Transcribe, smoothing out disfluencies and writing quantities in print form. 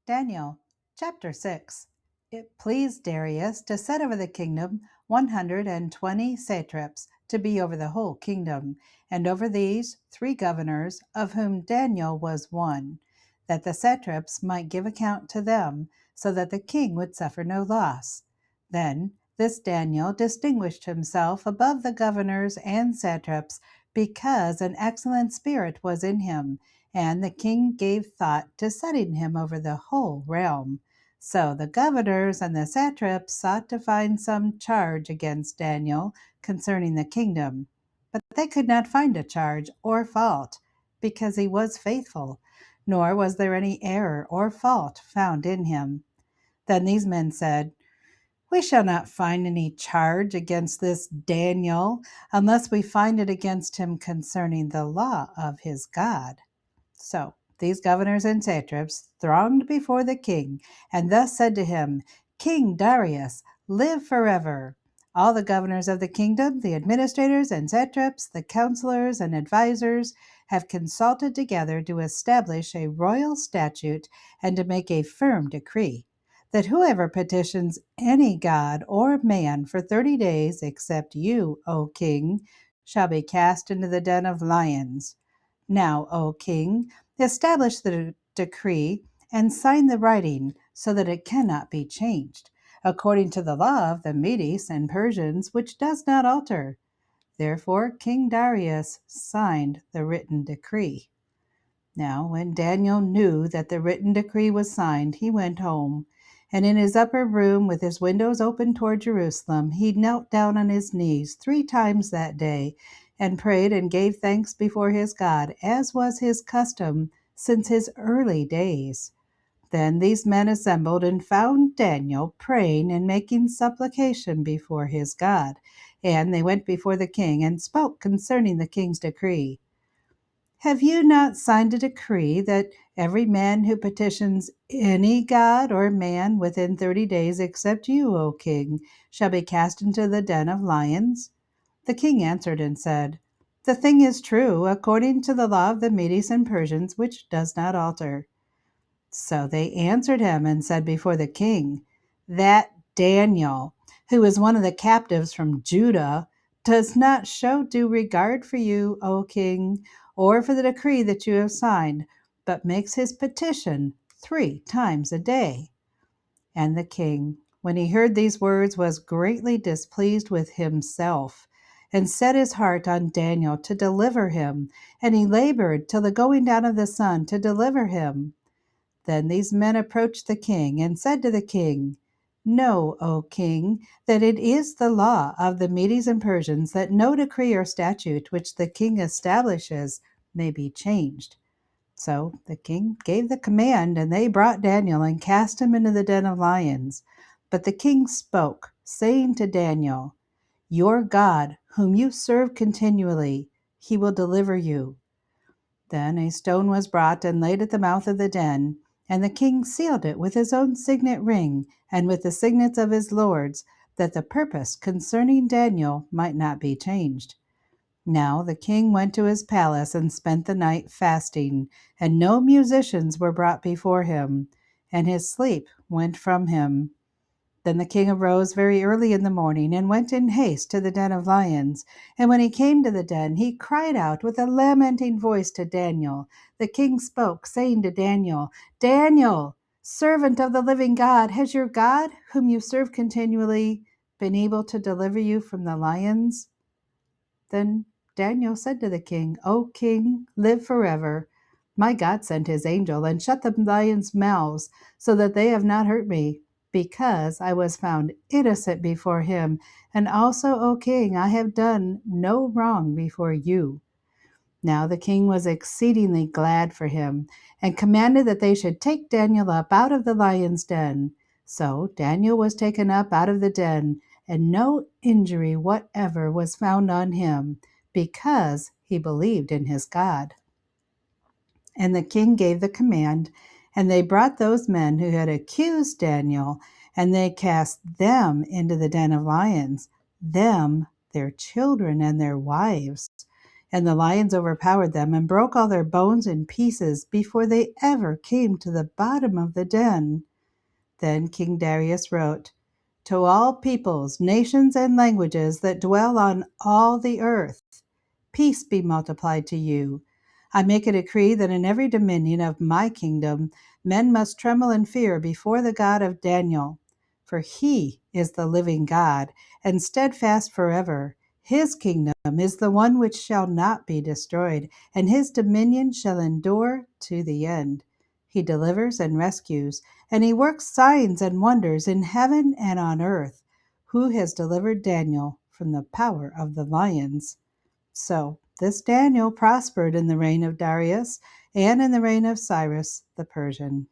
Daniel chapter 6. It pleased Darius to set over the kingdom 120 satraps to be over the whole kingdom, and over these 3 governors, of whom Daniel was one, that the satraps might give account to them, so that the king would suffer no loss. Then this Daniel distinguished himself above the governors and satraps, because an excellent spirit was in him, and the king gave thought to setting him over the whole realm. So the governors and the satraps sought to find some charge against Daniel concerning the kingdom, but they could not find a charge or fault, because he was faithful, nor was there any error or fault found in him. Then these men said, "We shall not find any charge against this Daniel, unless we find it against him concerning the law of his God." So these governors and satraps thronged before the king, and thus said to him, "King Darius, live forever. All the governors of the kingdom, the administrators and satraps, the counselors and advisers, have consulted together to establish a royal statute and to make a firm decree, that whoever petitions any god or man for 30 days, except you, O king, shall be cast into the den of lions. Now, O king, establish the decree and sign the writing so that it cannot be changed, according to the law of the Medes and Persians, which does not alter." Therefore King Darius signed the written decree. Now, when Daniel knew that the written decree was signed, he went home, and in his upper room, with his windows open toward Jerusalem, he knelt down on his knees 3 times that day, and prayed and gave thanks before his God, as was his custom since his early days. Then these men assembled and found Daniel praying and making supplication before his God. And they went before the king and spoke concerning the king's decree. "Have you not signed a decree that every man who petitions any god or man within 30 days, except you, O king, shall be cast into the den of lions?" The king answered and said, "The thing is true, according to the law of the Medes and Persians, which does not alter." So they answered him and said before the king, "That Daniel, who is one of the captives from Judah, does not show due regard for you, O king, or for the decree that you have signed, but makes his petition 3 times a day." And the king, when he heard these words, was greatly displeased with himself, and set his heart on Daniel to deliver him, and he labored till the going down of the sun to deliver him. Then these men approached the king and said to the king, "Know, O king, that it is the law of the Medes and Persians that no decree or statute which the king establishes may be changed." So the king gave the command, and they brought Daniel and cast him into the den of lions. But the king spoke, saying to Daniel, "Your God, whom you serve continually, he will deliver you." Then a stone was brought and laid at the mouth of the den, and the king sealed it with his own signet ring and with the signets of his lords, that the purpose concerning Daniel might not be changed. Now the king went to his palace and spent the night fasting, and no musicians were brought before him, and his sleep went from him. Then the king arose very early in the morning and went in haste to the den of lions. And when he came to the den, he cried out with a lamenting voice to Daniel. The king spoke, saying to Daniel, "Daniel, servant of the living God, has your God, whom you serve continually, been able to deliver you from the lions?" Then Daniel said to the king, "O king, live forever. My God sent his angel and shut the lions' mouths, so that they have not hurt me, because I was found innocent before him. And also, O king, I have done no wrong before you." Now the king was exceedingly glad for him, and commanded that they should take Daniel up out of the lion's den. So Daniel was taken up out of the den, and no injury whatever was found on him, because he believed in his God. And the king gave the command, and they brought those men who had accused Daniel, and they cast them into the den of lions, them, their children, and their wives. And the lions overpowered them and broke all their bones in pieces before they ever came to the bottom of the den. Then King Darius wrote, "To all peoples, nations, and languages that dwell on all the earth, peace be multiplied to you. I make a decree that in every dominion of my kingdom men must tremble and fear before the God of Daniel. For he is the living God, and steadfast forever. His kingdom is the one which shall not be destroyed, and his dominion shall endure to the end. He delivers and rescues, and he works signs and wonders in heaven and on earth, who has delivered Daniel from the power of the lions." So this Daniel prospered in the reign of Darius and in the reign of Cyrus the Persian.